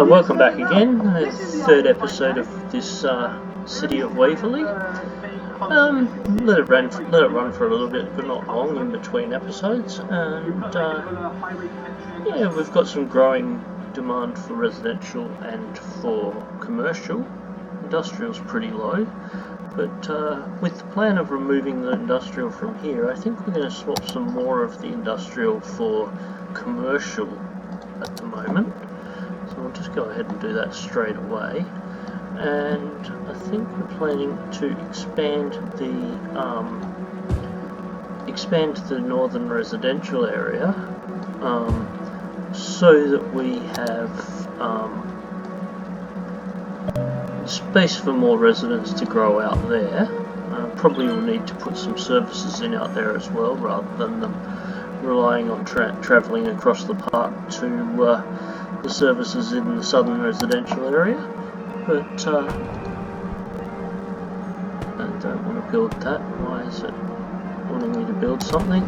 Welcome back again, the third episode of this City of Waverley. Let it run for a little bit, but not long in between episodes. And yeah, we've got some growing demand for residential and for commercial. Industrial's pretty low, but with the plan of removing the industrial from here, I think we're going to swap some more of the industrial for commercial at the moment. So we'll just go ahead and do that straight away. And I think we're planning to expand the northern residential area so that we have space for more residents to grow out there. Probably will need to put some services in out there as well, rather than them relying on travelling across the park to the services in the southern residential area. But I don't want to build that. Why is it wanting me to build something?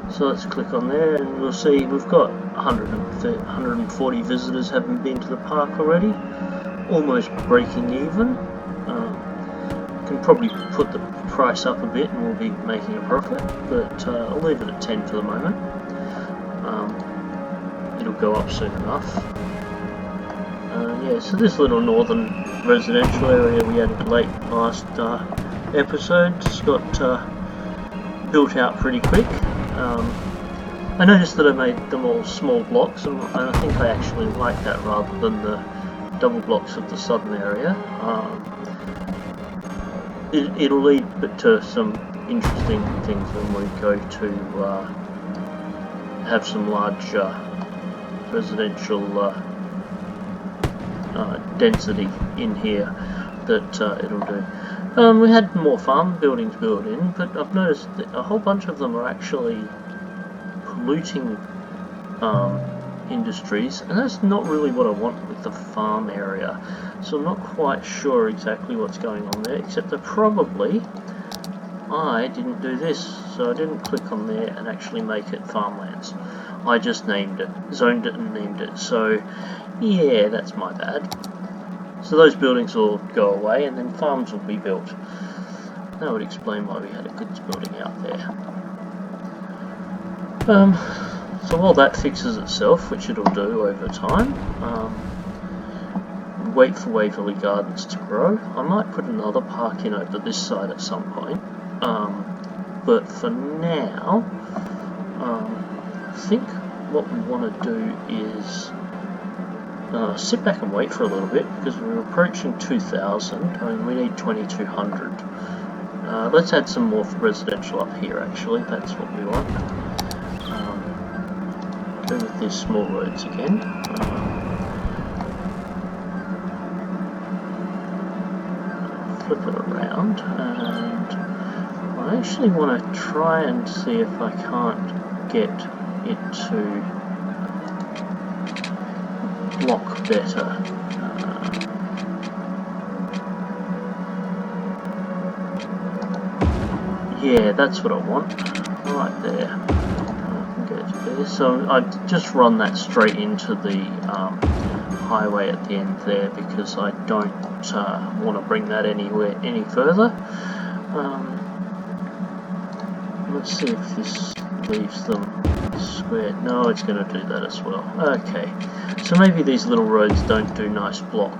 So let's click on there and we'll see we've got 140 visitors having been to the park already, almost breaking even. Can probably put the price up a bit and we'll be making a profit, but I'll leave it at 10 for the moment. It'll go up soon enough. Yeah, so this little northern residential area we added late last episode just got built out pretty quick. I noticed that I made them all small blocks, and I think I actually like that rather than the double blocks of the southern area. It'll lead to some interesting things when we go to have some large residential density in here that it'll do. We had more farm buildings built in, but I've noticed that a whole bunch of them are actually polluting industries, and that's not really what I want with the farm area. So I'm not quite sure exactly what's going on there, except that probably I didn't do this, so I didn't click on there and actually make it farmlands. I just named it, zoned it and named it, so yeah, that's my bad. So those buildings will go away and then farms will be built. That would explain why we had a goods building out there. So while that fixes itself, which it'll do over time, wait for Waverley Gardens to grow. I might put another park in over this side at some point, but for now, I think what we want to do is sit back and wait for a little bit, because we're approaching 2,000. I mean, we need 2,200. Let's add some more residential up here, actually. That's what we want. Go with these small roads again. Flip it around, and I actually want to try and see if I can't get it to block better. Yeah, that's what I want, right there. I can go to there. So I just run that straight into the highway at the end there, because I don't want to bring that any further. Let's see if this leaves them square. No, it's going to do that as well. Okay, so maybe these little roads don't do nice block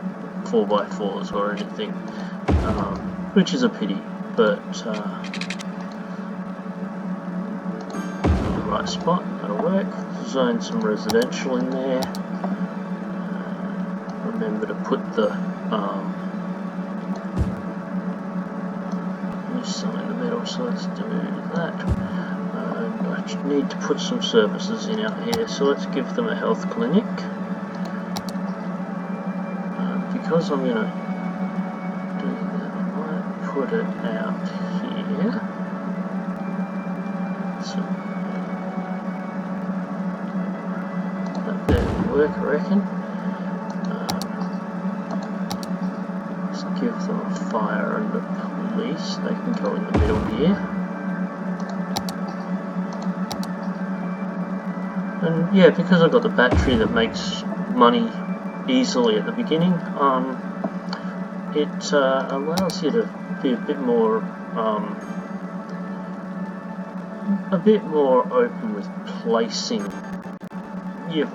4x4s or anything, which is a pity, but the right spot, that'll work. Zone some residential in there. Remember to put the sign in the middle, so let's do that. And I need to put some services in out here, so let's give them a health clinic. Because I'm going to do that, I might put it out here. So that there will work, I reckon. Let's give them a fire and a police. They can go in the middle here. And yeah, because I've got the battery that makes money easily at the beginning, it allows you to be a bit more open with placing your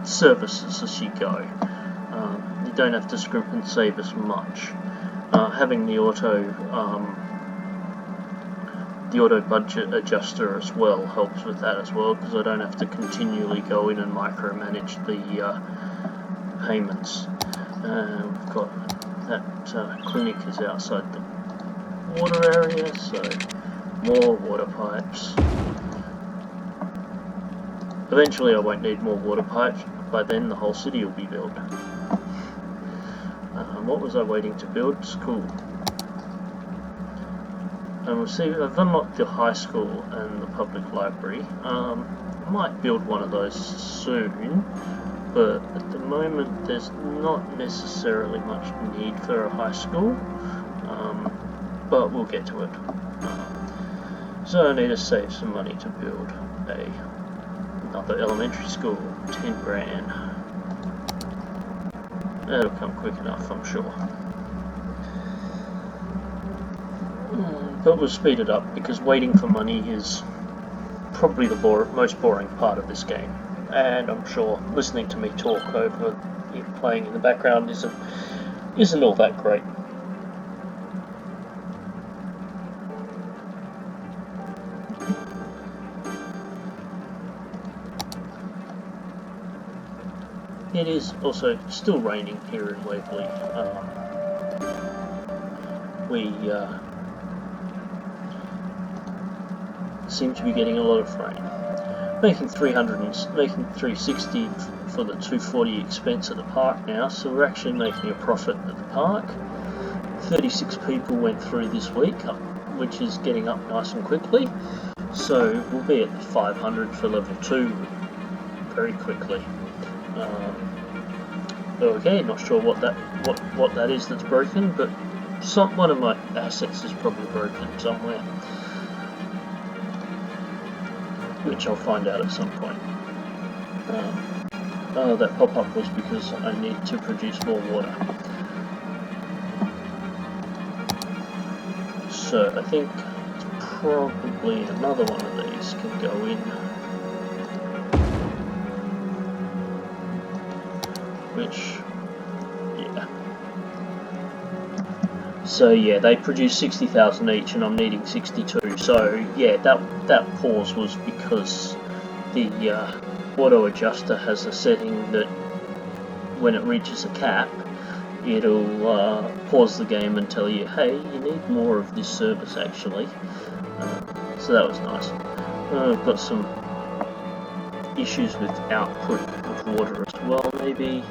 services as you go. You don't have to scrimp and save as much. Having the auto budget adjuster as well helps with that as well, because I don't have to continually go in and micromanage the payments. We've got that clinic is outside the water area, so more water pipes. Eventually I won't need more water pipes. By then the whole city will be built. What was I waiting to build? School. And we'll see, I've unlocked the high school and the public library. I might build one of those soon, but at the moment there's not necessarily much need for a high school, but we'll get to it. So I need to save some money to build another elementary school, 10 grand. That'll come quick enough, I'm sure. But we'll speed it up, because waiting for money is probably the most boring part of this game. And I'm sure listening to me talk over playing in the background isn't all that great. It is also still raining here in Waverley. We seem to be getting a lot of rain. Making 360 for the 240 expense at the park now, so we're actually making a profit at the park. 36 people went through this week, which is getting up nice and quickly. So we'll be at 500 for level 2 very quickly. Okay, not sure what that is that's broken, but one of my assets is probably broken somewhere, which I'll find out at some point. That pop-up was because I need to produce more water. So I think probably another one of these can go in. Which, yeah. So yeah, they produce 60,000 each, and I'm needing 62. So yeah, that pause was because the auto adjuster has a setting that when it reaches a cap, it'll pause the game and tell you, hey, you need more of this service actually. So that was nice. I've got some issues with output of water as well, maybe.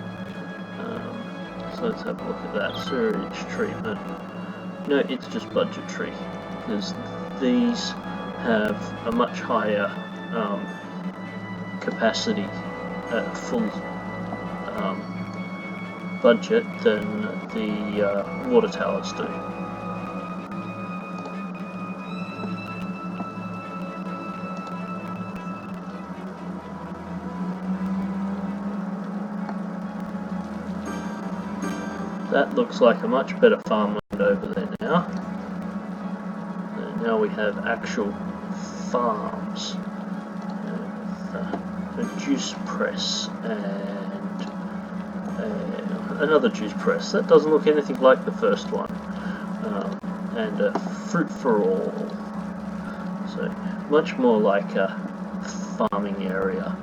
So let's have a look at that. Sewage treatment. No, it's just budgetary, because these have a much higher capacity at full budget than the water towers do. That looks like a much better farmland over there now. And now we have actual farms. A juice press and another juice press. That doesn't look anything like the first one. And a fruit for all. So much more like a farming area.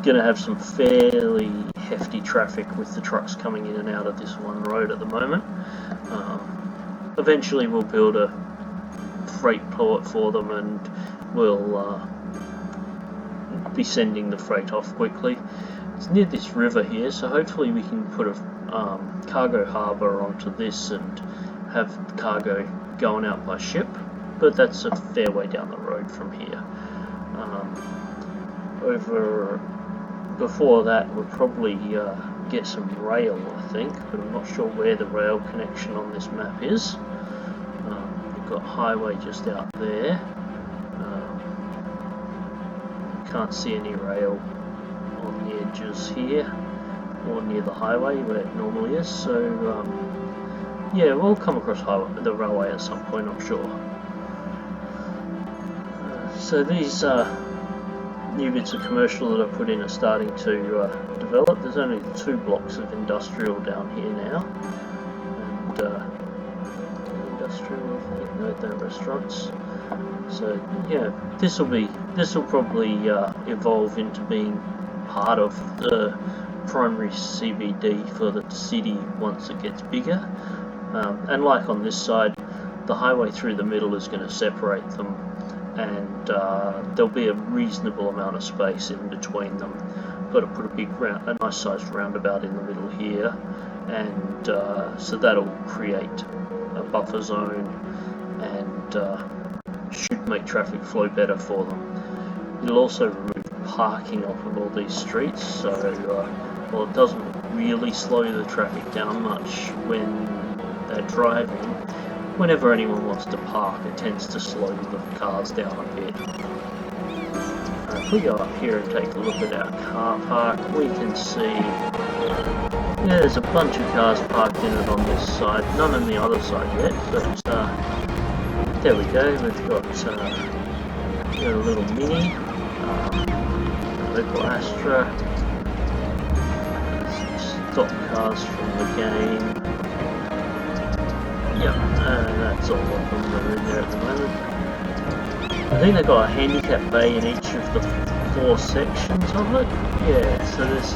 Going to have some fairly hefty traffic with the trucks coming in and out of this one road at the moment. Eventually we'll build a freight port for them, and we'll be sending the freight off quickly. It's near this river here, so hopefully we can put a cargo harbour onto this and have cargo going out by ship, but that's a fair way down the road from here. Before that we'll probably get some rail, I think, but I'm not sure where the rail connection on this map is. We've got highway just out there. can't see any rail on the edges here or near the highway where it normally is, so yeah, we'll come across the railway at some point, I'm sure. So these new bits of commercial that I've put in are starting to develop. There's only 2 blocks of industrial down here now, and industrial, no restaurants. So yeah, this will probably evolve into being part of the primary CBD for the city once it gets bigger. And like on this side, the highway through the middle is going to separate them, and there'll be a reasonable amount of space in between them. Got to put a nice sized roundabout in the middle here, and so that'll create a buffer zone and should make traffic flow better for them. It'll also remove parking off of all these streets, so well, it doesn't really slow the traffic down much when they're driving. Whenever anyone wants to park, it tends to slow the cars down a bit. If we go up here and take a look at our car park, we can see, yeah, there's a bunch of cars parked in it on this side, none on the other side yet, but there we go. We've got a little Mini, little Astra, some stock cars from the game. Yep, that's all of them that are in there at the moment. I think they've got a handicap bay in each of the 4 sections of it. Yeah, so it's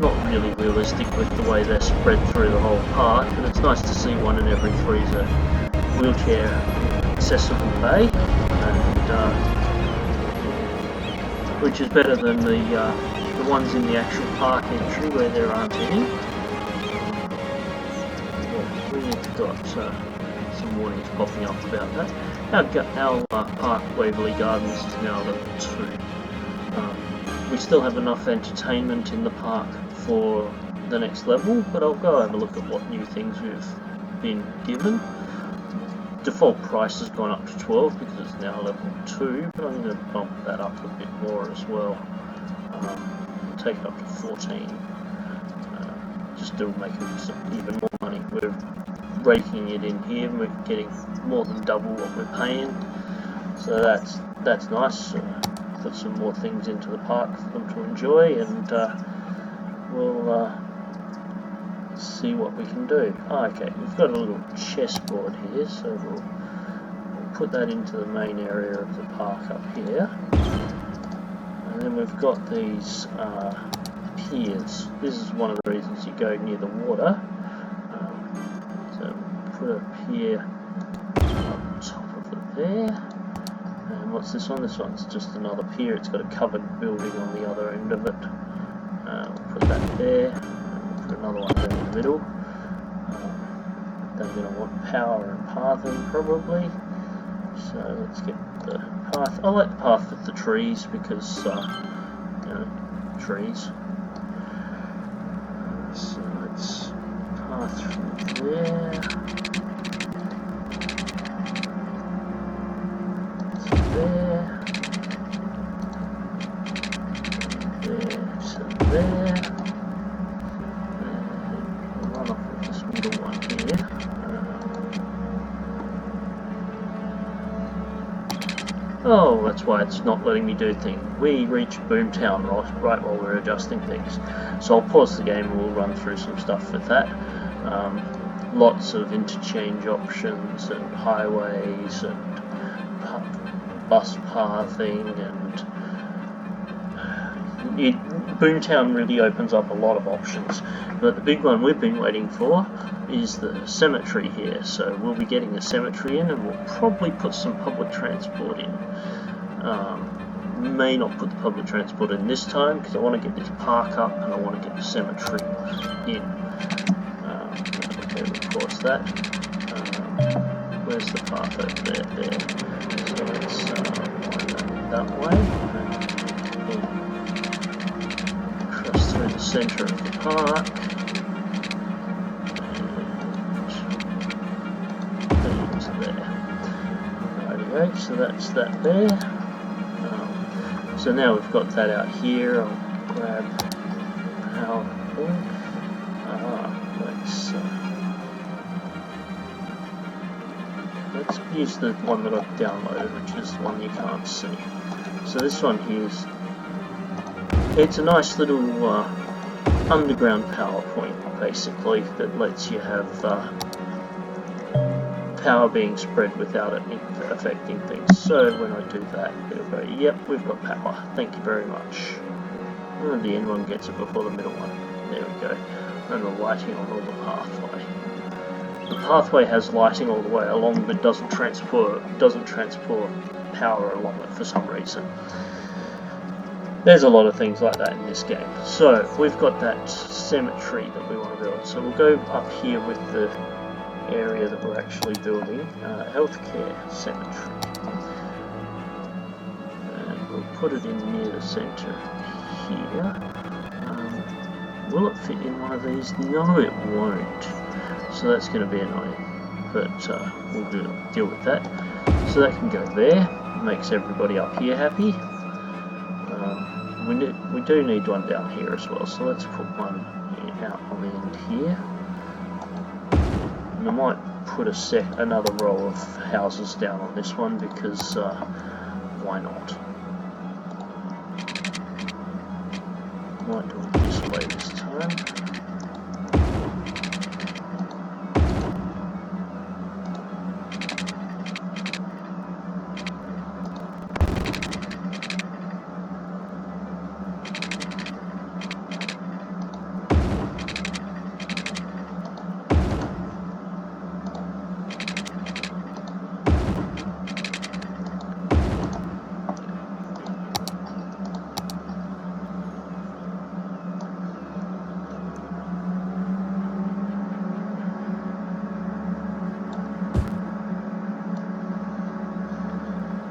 not really realistic with the way they're spread through the whole park, but it's nice to see one in every freezer wheelchair accessible bay, and which is better than the ones in the actual park entry where there aren't any. We've got some warnings popping up about that. Our park Waverley Gardens is now level 2. We still have enough entertainment in the park for the next level, but I'll go have a look at what new things we've been given. Default price has gone up to 12 because it's now level 2, but I'm going to bump that up a bit more as well. Take it up to 14. Just to make some even more money. We're raking it in here, and we're getting more than double what we're paying, so that's nice. Put some more things into the park for them to enjoy, and we'll see what we can do. Okay, we've got a little chessboard here, so we'll put that into the main area of the park up here, and then we've got these piers. This is one of the reasons you go near the water. So put a pier up top of it there. And what's this one? This one's just another pier. It's got a covered building on the other end of it. We'll put that there. We'll put another one there in the middle. Then we're going to want power and pathing probably. So let's get the path. I like the path with the trees because, trees. So let's path from there. There, so there, and we'll run off with this middle one here. Oh, that's why it's not letting me do things. We reached Boomtown right while we're adjusting things. So I'll pause the game and we'll run through some stuff with that. Lots of interchange options and highways and bus pathing, and Boomtown really opens up a lot of options. But the big one we've been waiting for is the cemetery here. So we'll be getting a cemetery in, and we'll probably put some public transport in. May not put the public transport in this time because I want to get this park up and I want to get the cemetery in. Okay, of course that. Where's the path over there? There. So let's wind that way. And cross through the centre of the park. And into there. Right away, so that's that there. So now we've got that out here. I'll grab power point. Let's use the one that I've downloaded, which is the one you can't see. So this one here is, it's a nice little underground power point, basically, that lets you have power being spread without it affecting things. So when I do that, it'll go, yep, we've got power, thank you very much. And the end one gets it before the middle one. There we go. And the lighting on all the pathway. The pathway has lighting all the way along, but doesn't transport power along it for some reason. There's a lot of things like that in this game. So we've got that cemetery that we want to build. So we'll go up here with the area that we're actually building, healthcare cemetery, and we'll put it in near the center here. Will it fit in one of these? No, it won't. So that's going to be annoying, but we'll deal with that. So that can go there. Makes everybody up here happy. We do need one down here as well. So let's put one out on the end here. And I might put another row of houses down on this one because why not? Might do it this way this time.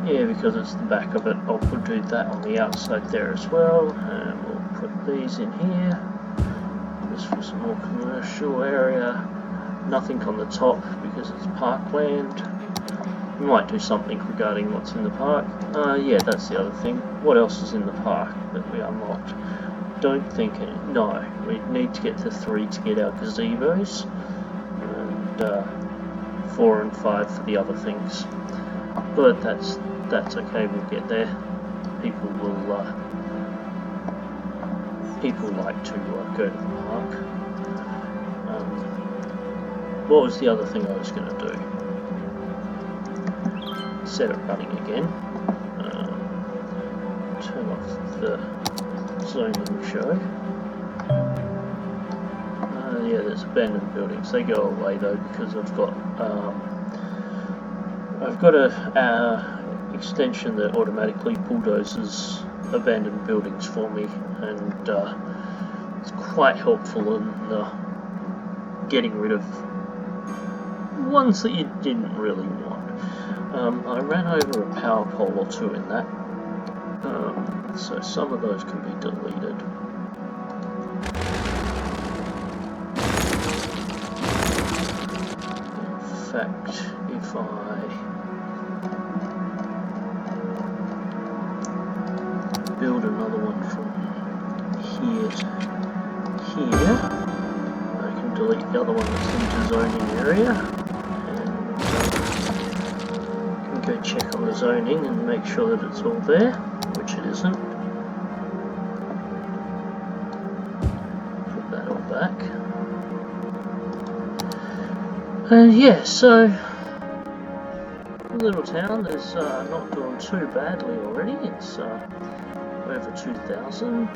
Yeah, because it's the back of it, I'll do that on the outside there as well, and we'll put these in here, just for some more commercial area. Nothing on the top because it's parkland. We might do something regarding what's in the park. Yeah, that's the other thing. What else is in the park that we unlocked? Don't think no, we need to get to 3 to get our gazebos, and 4 and 5 for the other things. But that's okay, we'll get there. People like to go to the park. What was the other thing I was going to do? Set it running again. Turn off the zoning show. Yeah, there's abandoned buildings. They go away though because I've got a extension that automatically bulldozes abandoned buildings for me, and it's quite helpful in getting rid of ones that you didn't really want. I ran over a power pole or 2 in that, so some of those can be deleted. In fact, if I build another one from here to here, I can delete the other one that's into zoning area, and can go check on the zoning and make sure that it's all there, which it isn't. Put that all back. And yeah, so little town is not doing too badly already. It's over 2,000.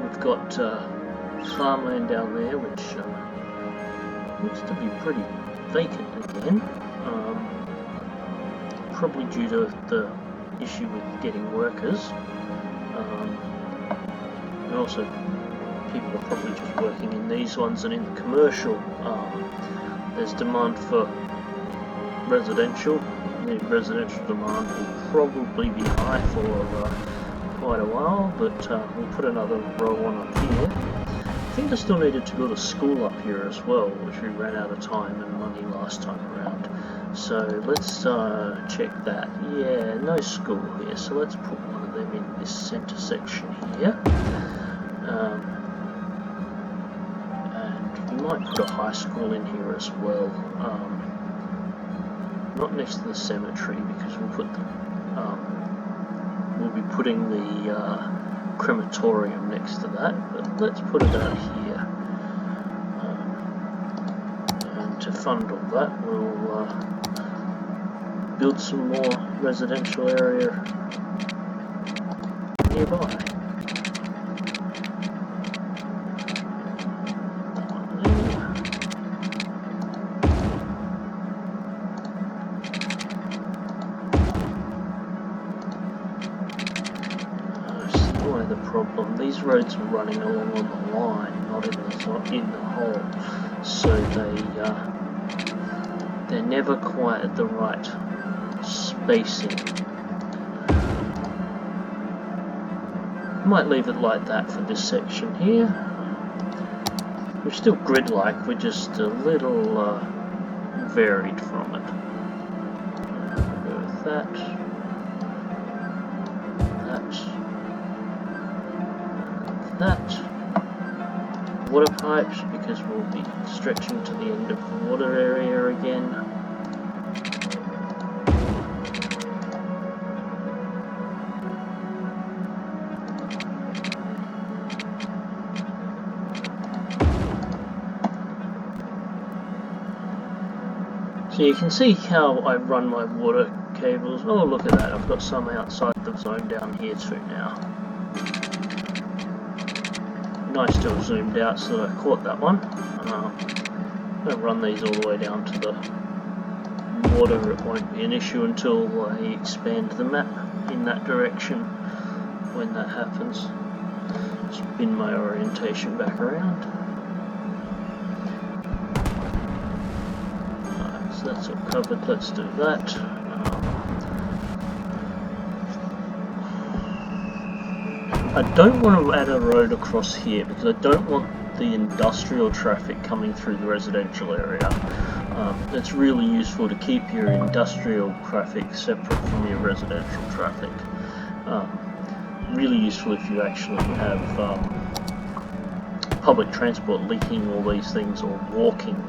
We've got farmland down there, which looks to be pretty vacant again. Probably due to the issue with getting workers. And also, people are probably just working in these ones, and in the commercial, there's demand for residential. The residential demand will probably be high for quite a while, but we'll put another row on up here. I think I still needed to build a school up here as well, which we ran out of time and money last time around. So let's check that. Yeah, no school here, so let's put one of them in this centre section here. And we might put a high school in here as well. Not next to the cemetery, because we'll put the, we'll be putting the crematorium next to that. But let's put it out here. And to fund all that, we'll build some more residential area nearby. The problem, these roads are running along on the line, not in the hole, so they're never quite at the right spacing. Might leave it like that for this section here. We're still grid-like, we're just a little varied from it. We'll go with that. That water pipes, because we'll be stretching to the end of the water area again. So you can see how I run my water cables. Oh, look at that, I've got some outside the zone down here too now. Nice to have zoomed out so that I caught that one. I'm going to run these all the way down to the water. It won't be an issue until I expand the map in that direction when that happens. Spin my orientation back around. Alright, so that's all covered, let's do that. I don't want to add a road across here because I don't want the industrial traffic coming through the residential area. It's really useful to keep your industrial traffic separate from your residential traffic. Really useful if you actually have public transport linking all these things, or walking.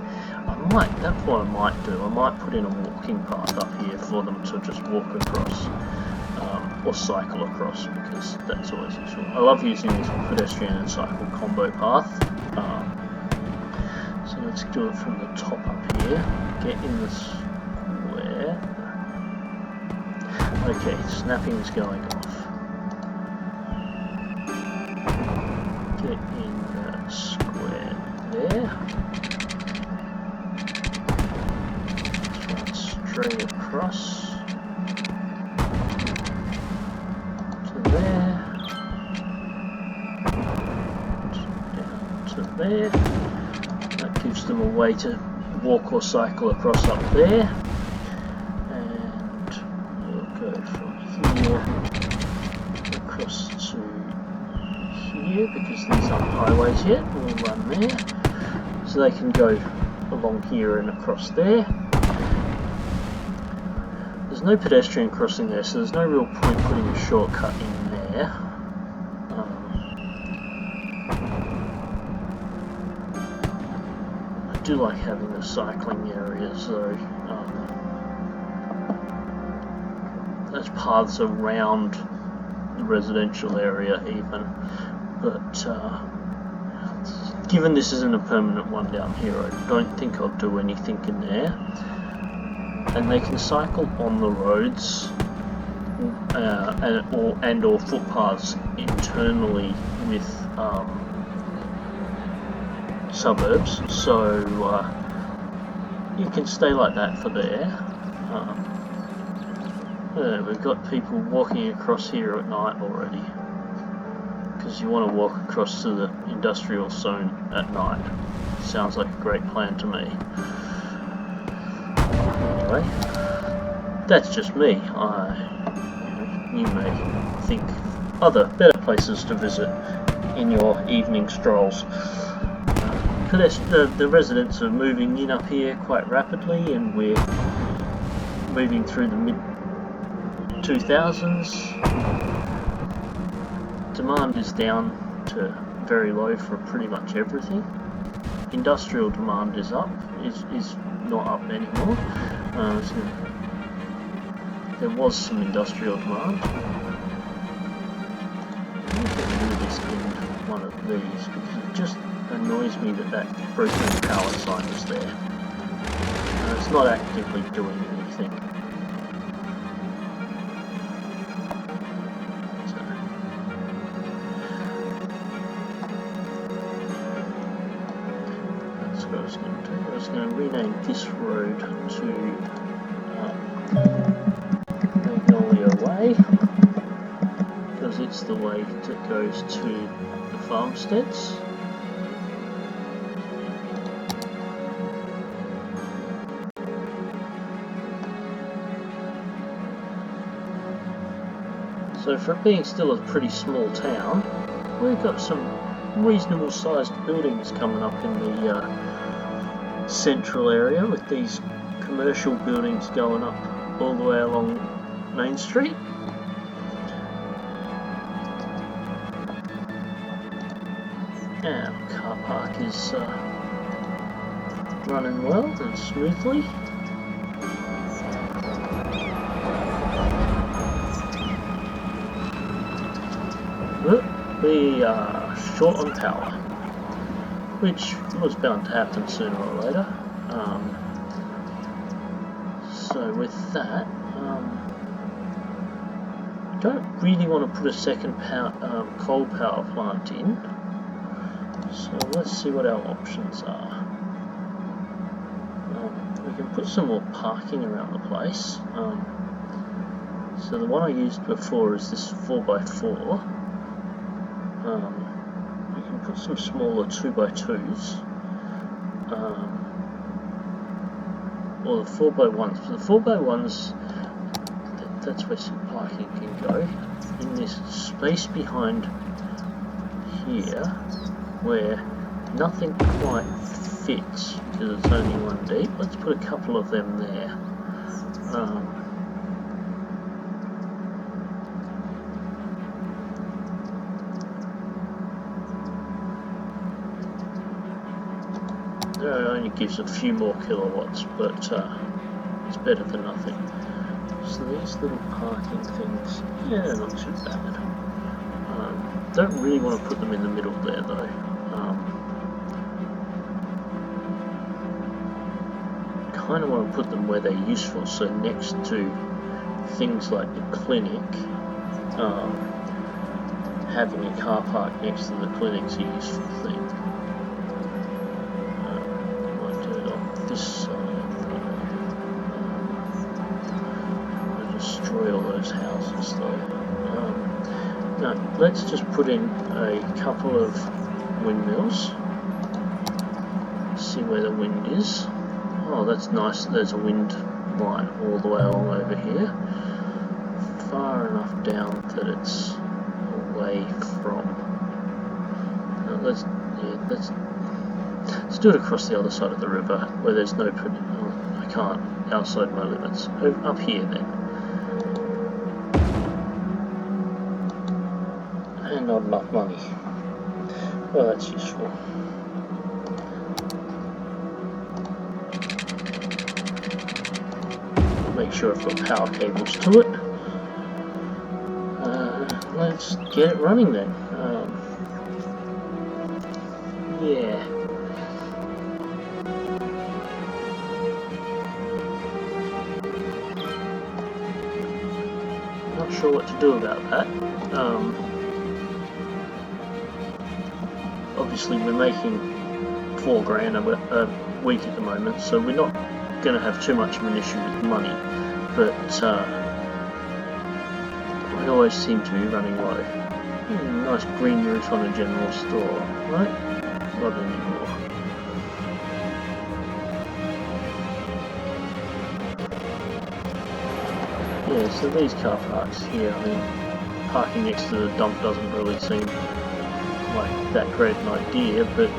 That's what I might do. I might put in a walking path up here for them to just walk across. Or cycle across, because that's always useful. I love using this pedestrian and cycle combo path. So let's do it from the top up here. Get in the square. Okay, snapping's going off. Get in the square there. Let's run straight across. There. That gives them a way to walk or cycle across up there, and we'll go from here across to here, because these aren't highways yet. We'll run there, so they can go along here and across there. There's no pedestrian crossing there, so there's no real point putting a shortcut in there. I do like having the cycling areas though. There's paths around the residential area even, but given this isn't a permanent one down here, I don't think I'll do anything in there. And they can cycle on the roads and or footpaths internally with suburbs, so you can stay like that for there. We've got people walking across here at night already, because you want to walk across to the industrial zone at night. Sounds like a great plan to me. Anyway, that's just me. You may think better places to visit in your evening strolls. The residents are moving in up here quite rapidly, and we're moving through the mid-2000s, demand is down to very low for pretty much everything. Industrial demand is up, is not up anymore. So there was some industrial demand. I'm going to get rid of this in one of these because it just annoys me that that broken power sign is there. It's not actively doing anything. That's what I was going to do. I was going to rename this road to Magnolia Way because it's the way that goes to the farmsteads. So for it being still a pretty small town, we've got some reasonable sized buildings coming up in the central area, with these commercial buildings going up all the way along Main Street. Our car park is running well and smoothly. We are short on power, which was bound to happen sooner or later. So with that, don't really want to put a second coal power plant in. So let's see what our options are. We can put some more parking around the place. So the one I used before is this 4x4. We can put some smaller 2x2s, or the 4x1s. For the 4x1s, that's where some parking can go. In this space behind here, where nothing quite fits because it's only one deep, let's put a couple of them there. It only gives a few more kilowatts, but it's better than nothing. So these little parking things, yeah, they're not too bad. Don't really want to put them in the middle there though. Kind of want to put them where they're useful, so next to things like the clinic. Having a car park next to the clinic's a useful thing. This side, destroy all those houses though. No, let's just put in a couple of windmills. See where the wind is. Oh, that's nice. There's a wind line all the way along over here, far enough down that it's away from. Let's do it across the other side of the river where there's no I can't, outside my limits. Up here then. And not enough money. Well, that's useful. Make sure I've got power cables to it. Let's get it running then. Yeah. Not sure what to do about that. Obviously we're making $4 grand a week at the moment, so we're not going to have too much of an issue with money, but I always seem to be running low. Nice green roof on a general store, right? Not anymore. Yeah, so these car parks here, I mean, parking next to the dump doesn't really seem like that great an idea, but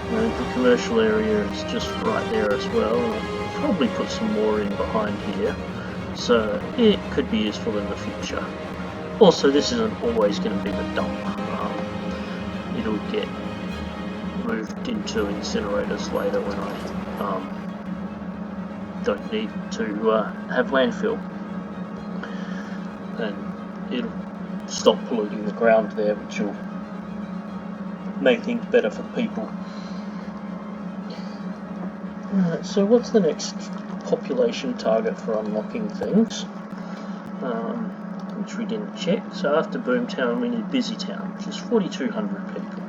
the commercial area is just right there as well. probably put some more in behind here, so it could be useful in the future. Also, this isn't always going to be the dump. It'll get moved into incinerators later when I don't need to have landfill, and it'll stop polluting the ground there, which will make things better for people. Alright, so what's the next population target for unlocking things? Which we didn't check. So after Boomtown we need Busytown, which is 4,200 people.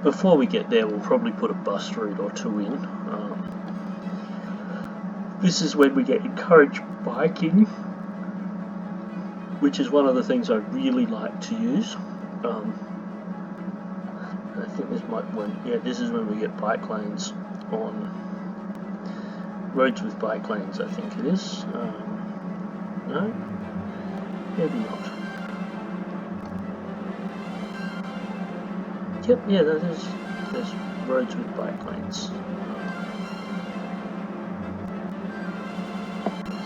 Before we get there we'll probably put a bus route or two in. This is when we get encouraged biking, which is one of the things I really like to use. I think this might this is when we get bike lanes on roads with bike lanes, I think it is. No? Maybe not. Yep, yeah, there's roads with bike lanes.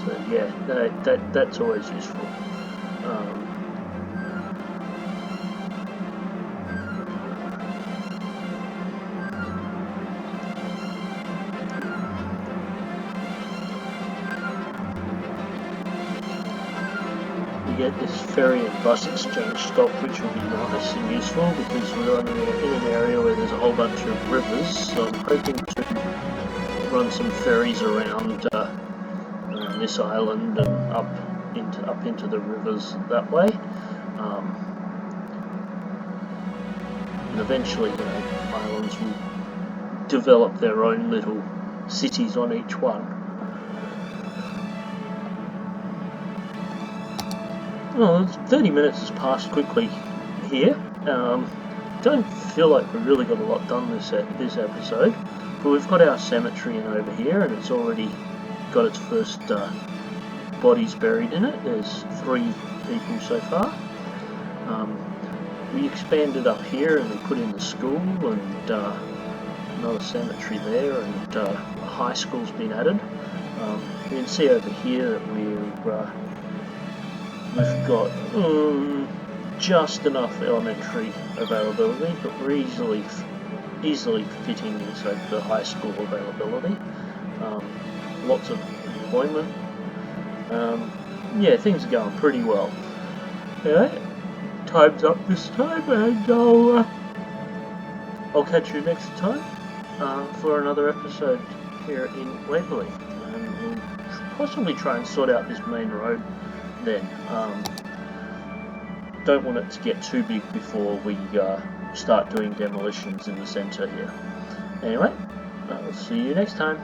So yeah, that's always useful. We get this ferry and bus exchange stop, which will be nice and useful because we're in an area where there's a whole bunch of rivers, so I'm hoping to run some ferries around this island and up into the rivers that way. And eventually, islands will develop their own little cities on each one. Well, 30 minutes has passed quickly here. Don't feel like we really got a lot done this episode, but we've got our cemetery in over here, and it's already got its first bodies buried in it. There's 3 people so far. We expanded up here and we put in the school and another cemetery there, and a high school's been added. You can see over here that we've got just enough elementary availability, but we're easily fitting inside the high school availability. Lots of employment. Yeah, things are going pretty well. Alright, time's up this time, and I'll catch you next time for another episode here in Waverley, and we'll possibly try and sort out this main road then. Don't want it to get too big before we start doing demolitions in the centre here. Anyway, I'll see you next time.